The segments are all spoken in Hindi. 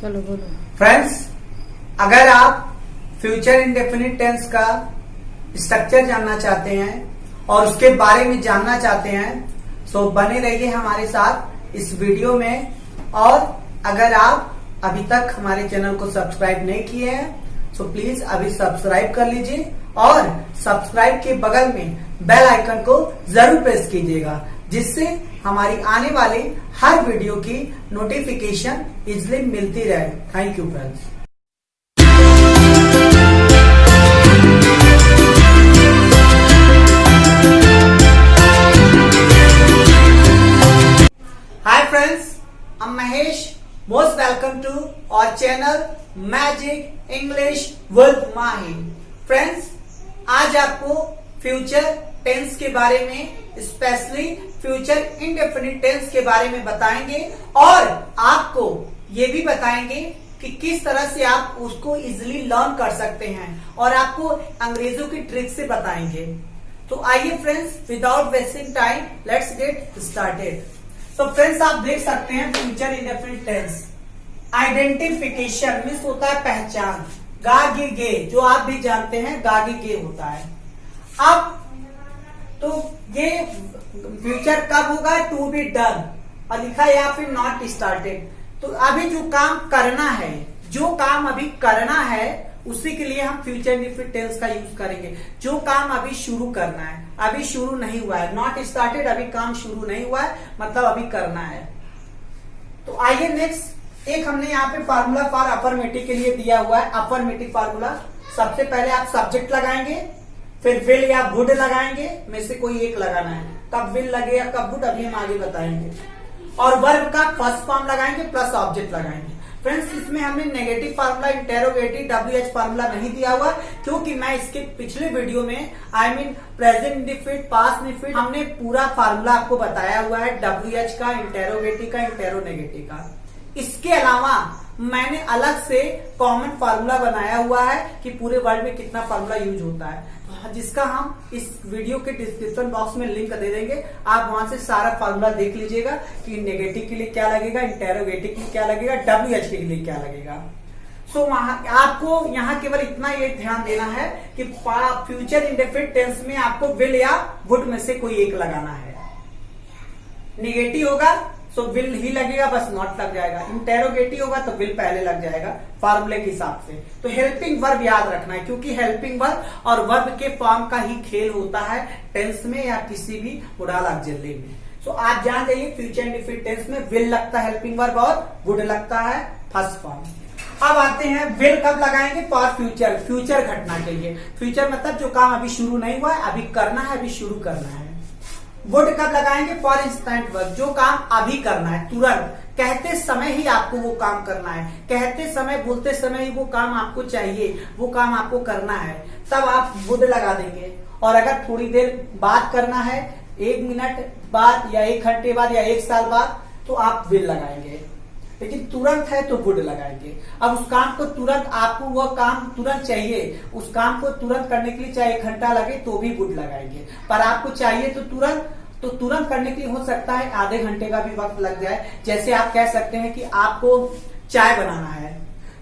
चलो बोलो। फ्रेंड्स, अगर आप फ्यूचर इंडेफिनिट टेंस का स्ट्रक्चर जानना चाहते हैं और उसके बारे में जानना चाहते हैं तो बने रहिए हमारे साथ इस वीडियो में। और अगर आप अभी तक हमारे चैनल को सब्सक्राइब नहीं किए हैं तो प्लीज अभी सब्सक्राइब कर लीजिए और सब्सक्राइब के बगल में बेल आइकन को जरूर प्रेस कीजिएगा, जिससे हमारी आने वाली हर वीडियो की नोटिफिकेशन इजिली मिलती रहे। Thank you friends. Hi friends, I'm Mahesh. Most welcome to our channel Magic English with Mahi. Friends, आज आपको फ्यूचर टेंस के बारे में, स्पेशली फ्यूचर इंडेफिनिट टेंस के बारे में बताएंगे और आपको ये भी बताएंगे कि किस तरह से आप उसको इजिली लर्न कर सकते हैं और आपको अंग्रेजों की ट्रिक से बताएंगे। तो आइए friends, without wasting time let's get started. तो फ्रेंड्स, आप देख सकते हैं future indefinite tense identification means होता है पहचान, गा गे गे, जो आप भी जानते हैं गा गे गे होता है। अब तो ये फ्यूचर कब होगा? टू बी डन, और लिखा है यहाँ पे नॉट स्टार्टेड। तो अभी जो काम करना है, जो काम अभी करना है उसी के लिए हम फ्यूचर इंडेफिनिट टेंस का यूज करेंगे। जो काम अभी शुरू करना है, अभी शुरू नहीं हुआ है, नॉट स्टार्टेड, अभी काम शुरू नहीं हुआ है, मतलब अभी करना है। तो आइए नेक्स्ट, एक हमने यहाँ पे फार्मूला फॉर अफर्मेटिव के लिए दिया हुआ है। अफर्मेटिव फार्मूला, सबसे पहले आप सब्जेक्ट लगाएंगे, फिर विल या वुड लगाएंगे, में से कोई एक लगाना है। कब विल लगे या कब वुड अभी हम आगे बताएंगे। और वर्ब का फर्स्ट फॉर्म लगाएंगे प्लस ऑब्जेक्ट लगाएंगे। फ्रेंड्स, इसमें हमने negative formula, interrogative, WH formula नहीं दिया हुआ, क्योंकि मैं इसके पिछले वीडियो में प्रेजेंट इंडेफिनिट, पास्ट इंडेफिनिट, हमने पूरा फार्मूला आपको बताया हुआ है WH का, इंटेरोगेटिव का, इंटेरोनेगेटिव का। इसके अलावा मैंने अलग से कॉमन फार्मूला बनाया हुआ है कि पूरे वर्ल्ड में कितना फार्मूला यूज होता है, जिसका हम इस वीडियो के डिस्क्रिप्शन बॉक्स में लिंक दे देंगे। आप वहां से सारा फार्मूला देख लीजिएगा कि नेगेटिव के लिए क्या लगेगा, इंटेरोगेटिव के लिए क्या लगेगा, WH के लिए क्या लगेगा। सो वहां आपको यहाँ केवल इतना ये ध्यान देना है कि फ्यूचर इंडेफिनिट टेंस में आपको विल या वुड में से कोई एक लगाना है। नेगेटिव होगा सो विल ही लगेगा, बस नॉट लग जाएगा। इंटेरोगेटिव होगा तो विल पहले लग जाएगा फार्मूले के हिसाब से। तो हेल्पिंग वर्ब याद रखना है, क्योंकि हेल्पिंग वर्ब और वर्ब के फॉर्म का ही खेल होता है टेंस में या किसी भी मोडाल ऑक्सिलरी में। सो आप जान जाइए फ्यूचर इंडेफिनिट टेंस में विल लगता है हेल्पिंग वर्ब और वुड लगता है फर्स्ट फॉर्म। अब आते हैं विल कब लगाएंगे? फॉर फ्यूचर, फ्यूचर घटना के लिए। फ्यूचर मतलब जो काम अभी शुरू नहीं हुआ है, अभी करना है, अभी शुरू करना है। वुड कब लगाएंगे? फॉर इंस्टेंट वर्क, जो काम अभी करना है, तुरंत, कहते समय ही आपको वो काम करना है, कहते समय, बोलते समय ही वो काम आपको चाहिए, वो काम आपको करना है, तब आप वुड लगा देंगे। और अगर थोड़ी देर बाद करना है, 1 मिनट बाद या 1 घंटे बाद या 1 साल बाद, तो आप विल लगाएंगे। लेकिन तुरंत है तो वुड लगाएंगे। अब उस काम को तुरंत, आपको वह काम तुरंत चाहिए, उस काम को तुरंत करने के लिए चाहे 1 घंटा लगे तो भी वुड लगाएंगे। पर आपको चाहिए तो तुरंत करने के लिए हो सकता है आधे घंटे का भी वक्त लग जाए। जैसे आप कह सकते हैं कि आपको चाय बनाना है,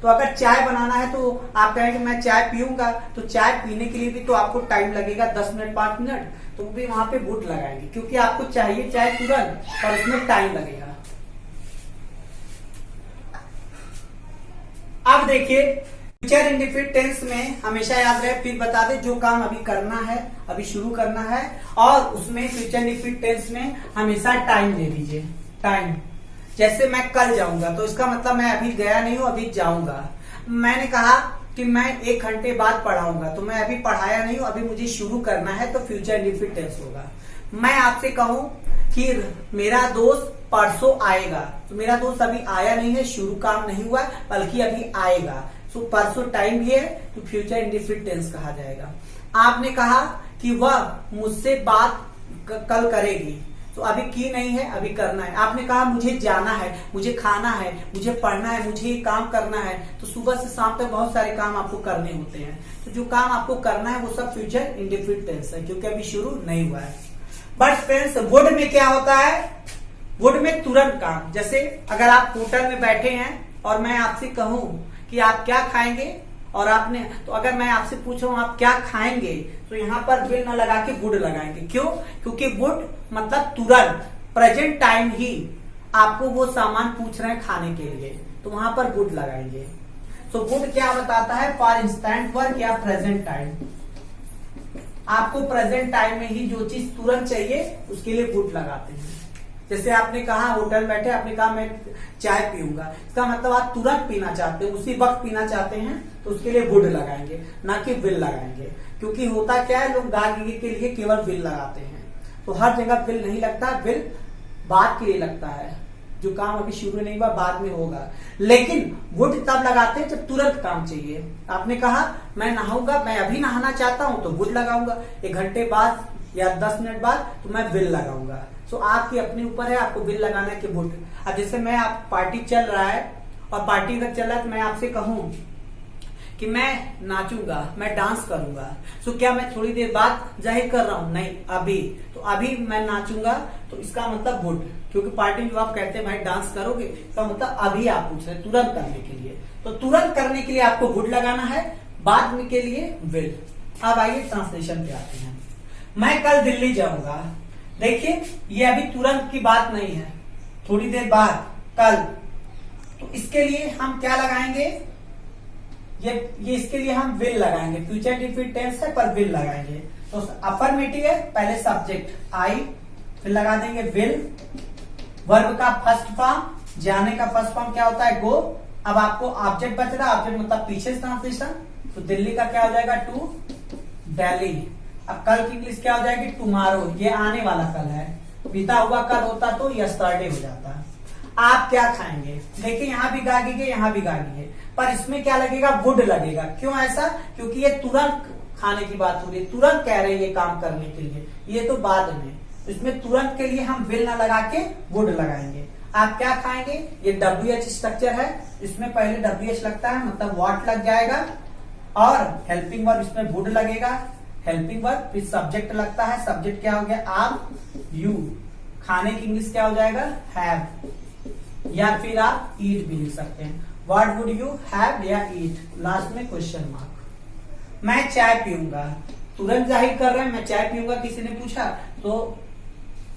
तो अगर चाय बनाना है तो आप कहेंगे मैं चाय पीऊंगा, तो चाय पीने के लिए भी तो आपको टाइम लगेगा 10 मिनट 5 मिनट, तो भी वहां पे वुड लगाएंगे, क्योंकि आपको चाहिए चाय तुरंत और उसमें टाइम लगेगा। अब देखिए, फ्यूचर इंडेफिनिट टेंस में हमेशा याद रहे, फिर बता दे, जो काम अभी करना है, अभी शुरू करना है, और उसमें फ्यूचर इंडेफिनिट टेंस में हमेशा टाइम दे दीजिए। टाइम, जैसे मैं कल जाऊंगा तो इसका मतलब मैं अभी गया नहीं हूं, अभी जाऊंगा। मैंने कहा कि मैं 1 घंटे बाद पढ़ाऊंगा, तो मैं अभी पढ़ाया नहीं हूं, अभी मुझे शुरू करना है, तो फ्यूचर इंडेफिनिट टेंस होगा। मैं आपसे कहूं कि मेरा दोस्त परसों आएगा, तो मेरा दोस्त अभी आया नहीं है, शुरू काम नहीं हुआ, बल्कि अभी आएगा, तो परसों टाइम भी है, तो फ्यूचर इंडेफिनिट टेंस कहा जाएगा। आपने कहा कि वह मुझसे बात कल करेगी, तो अभी की नहीं है, अभी करना है। आपने कहा मुझे जाना है, मुझे खाना है, मुझे पढ़ना है, मुझे ये काम करना है, तो सुबह से शाम तक बहुत सारे काम आपको करने होते हैं। तो जो काम आपको करना है वो सब फ्यूचर इंडेफिनिट टेंस है, क्योंकि अभी शुरू नहीं हुआ है। बट फ्रेंड्स, वुड में क्या होता है? वुड में तुरंत काम, जैसे अगर आप होटल में बैठे हैं और मैं आपसे कहूं कि आप क्या खाएंगे, और आपने तो अगर मैं आपसे पूछ रहा हूं आप क्या खाएंगे, तो यहाँ पर विल ना लगा के वुड लगाएंगे। क्यों? क्योंकि वुड मतलब तुरंत, प्रेजेंट टाइम ही आपको वो सामान पूछ रहे हैं खाने के लिए, तो वहां पर वुड लगाएंगे। तो वुड क्या बताता है? फॉर इंस्टेंट वर्क या प्रेजेंट टाइम। आपको प्रेजेंट टाइम में ही जो चीज तुरंत चाहिए उसके लिए वुड लगाते हैं। जैसे आपने कहा होटल में बैठे, आपने कहा मैं चाय पीऊंगा, इसका मतलब आप तुरंत पीना चाहते हैं, उसी वक्त पीना चाहते हैं, तो उसके लिए वुड लगाएंगे, ना कि विल लगाएंगे। क्योंकि होता क्या है, लोग गा गी के लिए केवल विल लगाते हैं, तो हर जगह विल नहीं लगता, विल बाद के लिए लगता है। जो काम अभी शुरू नहीं हुआ बाद में होगा, लेकिन वुड तब लगाते हैं जब तुरंत काम चाहिए। आपने कहा मैं नहाऊंगा, मैं अभी नहाना चाहता हूं, तो वुड लगाऊंगा। 1 घंटे बाद या 10 मिनट बाद तो मैं विल लगाऊंगा। तो आपके अपने ऊपर है, आपको विल लगाना है कि वुड। अब जैसे मैं आप पार्टी चल रहा है और पार्टी अगर चल रहा है तो मैं आपसे कहूं कि मैं नाचूंगा, मैं डांस करूंगा, तो क्या मैं थोड़ी देर बाद जाहिर कर रहा हूं? नहीं, अभी। तो अभी मैं नाचूंगा, तो इसका मतलब वुड। क्योंकि पार्टी में आप कहते हैं भाई डांस करोगे, इसका मतलब अभी आप पूछ रहे हैं तुरंत करने के लिए, तो तुरंत करने के लिए आपको वुड लगाना है, बाद में के लिए विल। अब आइए ट्रांसलेशन पे आते हैं। मैं कल दिल्ली जाऊंगा। देखिए ये अभी तुरंत की बात नहीं है, थोड़ी देर बाद, कल। तो इसके लिए हम क्या लगाएंगे? ये इसके लिए हम विल लगाएंगे। फ्यूचर डिफिनिट टेंस है पर विल लगाएंगे। तो अफर्मेटिव है, पहले सब्जेक्ट आई, फिर लगा देंगे विल। वर्ब का फर्स्ट फॉर्म, जाने का फर्स्ट फॉर्म क्या होता है? गो। अब आपको ऑब्जेक्ट बच रहा है, ऑब्जेक्ट मतलब पीछे ट्रांसलेशन, तो दिल्ली का क्या हो जाएगा? टू दिल्ली। अब कल की इंग्लिश क्या हो जाएगी? टुमारो। ये आने वाला कल है, बीता हुआ कल होता तो यस्टरडे हो जाता। आप क्या खाएंगे? देखिए यहाँ भी गागी है, यहाँ भी गागी है, पर इसमें क्या लगेगा? वुड लगेगा। क्यों ऐसा? क्योंकि ये तुरंत खाने की बात हो रही है, तुरंत कह रहे हैं ये काम करने के लिए, ये तो बाद में। इसमें तुरंत के लिए हम विल ना लगा के वुड लगाएंगे। आप क्या खाएंगे? ये WH स्ट्रक्चर है, इसमें पहले WH लगता है, मतलब व्हाट लग जाएगा, और हेल्पिंग वर्ब इसमें वुड लगेगा, हेल्पिंग वर्ब, फिर सब्जेक्ट लगता है। सब्जेक्ट क्या हो गया? आप, यू। खाने की इंग्लिश क्या हो जाएगा? हैव, या फिर आप ईट भी लिख सकते हैं। व्हाट वुड यू हैव या ईट, लास्ट में क्वेश्चन मार्क। मैं चाय पीऊंगा, तुरंत जाहिर कर रहे हैं मैं चाय पीऊंगा, किसी ने पूछा तो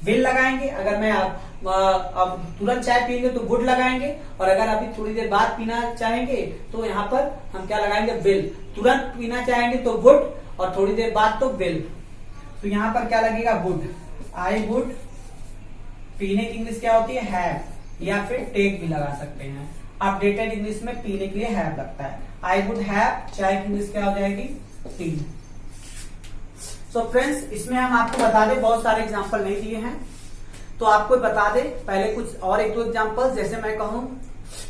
विल लगाएंगे। अगर मैं अब तुरंत चाय पियेंगे तो वुड लगाएंगे, और अगर अभी थोड़ी देर बाद पीना चाहेंगे तो यहाँ पर हम क्या लगाएंगे? विल। तुरंत पीना चाहेंगे तो वुड, और थोड़ी देर बाद तो विल। तो यहाँ पर क्या लगेगा? वुड। I would. पीने की इंग्लिश क्या होती है? हैव, या फिर टेक भी लगा सकते हैं। अपडेटेड इंग्लिश में पीने के लिए हैव लगता है। I would have. चाय की इंग्लिश क्या हो जाएगी? टी। सो फ्रेंड्स, इसमें हम आपको बता दें, बहुत सारे एग्जाम्पल नहीं दिए हैं, तो आपको बता दें पहले कुछ और 1-2 एग्जाम्पल। जैसे मैं कहूं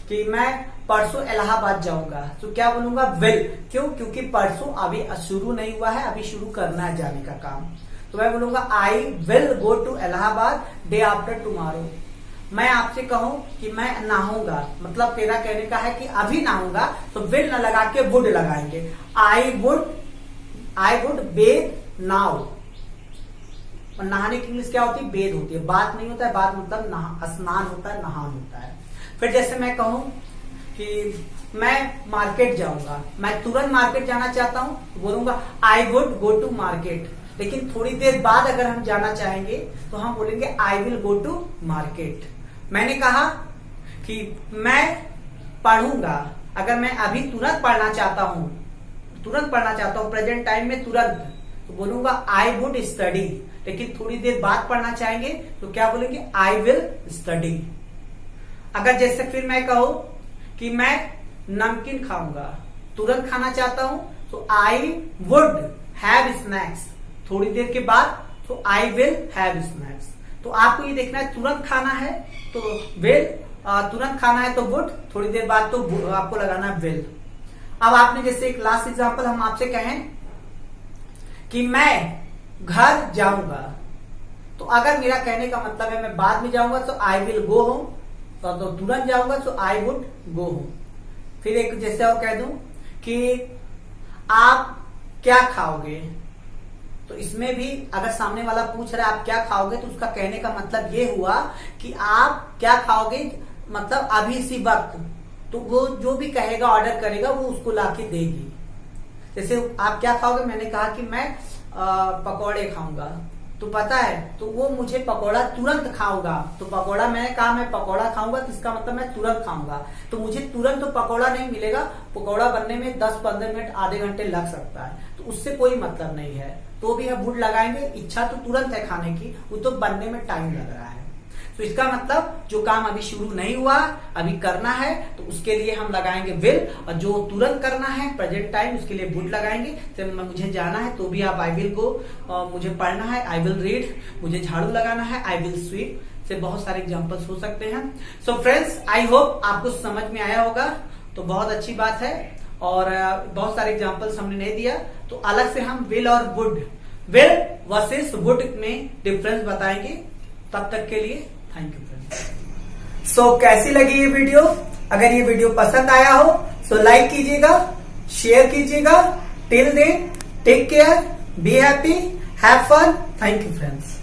कि मैं परसों इलाहाबाद जाऊंगा, तो क्या बोलूंगा? विल। क्यों? क्योंकि परसों अभी शुरू नहीं हुआ है, अभी शुरू करना है जाने का काम, तो मैं बोलूंगा I will go to Allahabad day after tomorrow. मैं आपसे कहूं कि मैं नहाऊंगा, मतलब तेरा कहने का है कि अभी नहाऊंगा, तो विल न लगा के वुड लगाएंगे। I would Beth now. और नहाने की इंग्लिश क्या होती है? बेद होती है, बात नहीं होता है, बात मतलब स्नान होता है, नहान होता है। फिर जैसे मैं कहूं कि मैं मार्केट जाऊंगा, मैं तुरंत मार्केट जाना चाहता हूं, तो बोलूंगा I would go to market. लेकिन थोड़ी देर बाद अगर हम जाना चाहेंगे तो हम बोलेंगे I will go to market. मैंने कहा कि मैं पढ़ूंगा, अगर मैं अभी तुरंत पढ़ना चाहता हूं, प्रेजेंट टाइम में तुरंत, तो बोलूंगा आई वुड स्टडी। लेकिन थोड़ी देर बाद पढ़ना चाहेंगे तो क्या बोलेंगे? I will study. अगर जैसे फिर मैं कहूं कि मैं नमकीन खाऊंगा, तुरंत खाना चाहता हूं, तो आई वुड हैव स्नैक्स। थोड़ी देर के बाद तो आई विल हैव स्नैक्स। तो आपको ये देखना है, तुरंत खाना है तो विल, तुरंत खाना है तो वुड, थोड़ी देर बाद तो आपको लगाना है विल। अब आपने जैसे एक लास्ट एग्जांपल हम आपसे कहें कि मैं घर जाऊंगा, तो अगर मेरा कहने का मतलब है मैं बाद में जाऊंगा तो आई विल गो होम, तो तुरंत जाऊंगा तो आई वुड गो होम। फिर एक जैसे और कह दूं कि आप क्या खाओगे, तो इसमें भी अगर सामने वाला पूछ रहा है आप क्या खाओगे, तो उसका कहने का मतलब ये हुआ कि आप क्या खाओगे, मतलब अभी इसी वक्त, तो वो जो भी कहेगा ऑर्डर करेगा वो उसको लाके देगी। जैसे आप क्या खाओगे, मैंने कहा कि मैं पकौड़े खाऊंगा, तो पता है तो वो मुझे पकौड़ा तुरंत खाऊंगा, तो पकौड़ा मैंने कहा मैं पकौड़ा खाऊंगा तो इसका मतलब मैं तुरंत खाऊंगा, तो मुझे तुरंत तो पकौड़ा नहीं मिलेगा, पकौड़ा बनने में 10-15 मिनट आधे घंटे लग सकता है, तो उससे कोई मतलब नहीं है। तो भी हम वुड लगाएंगे, इच्छा तो तुरंत है खाने की, वो तो बनने में टाइम लग रहा है। तो इसका मतलब जो काम अभी शुरू नहीं हुआ, अभी करना है, तो उसके लिए हम लगाएंगे विल, और जो तुरंत करना है प्रेजेंट टाइम, उसके लिए वुड लगाएंगे। तो मुझे जाना है तो भी आप आई विल गो, मुझे पढ़ना है आई विल रीड, मुझे झाड़ू लगाना है आई विल स्वीप, से बहुत सारे एग्जांपल्स हो सकते हैं। सो फ्रेंड्स, आई होप आपको समझ में आया होगा, तो बहुत अच्छी बात है। और बहुत सारे एग्जांपल्स हमने नहीं दिया, तो अलग से हम विल और वुड, विल वर्सेस वुड में डिफरेंस बताएंगे। तब तक के लिए थैंक यू फ्रेंड्स। सो कैसी लगी ये वीडियो? अगर ये वीडियो पसंद आया हो तो लाइक कीजिएगा, शेयर कीजिएगा। Till then take care, be happy, have fun. Thank you friends.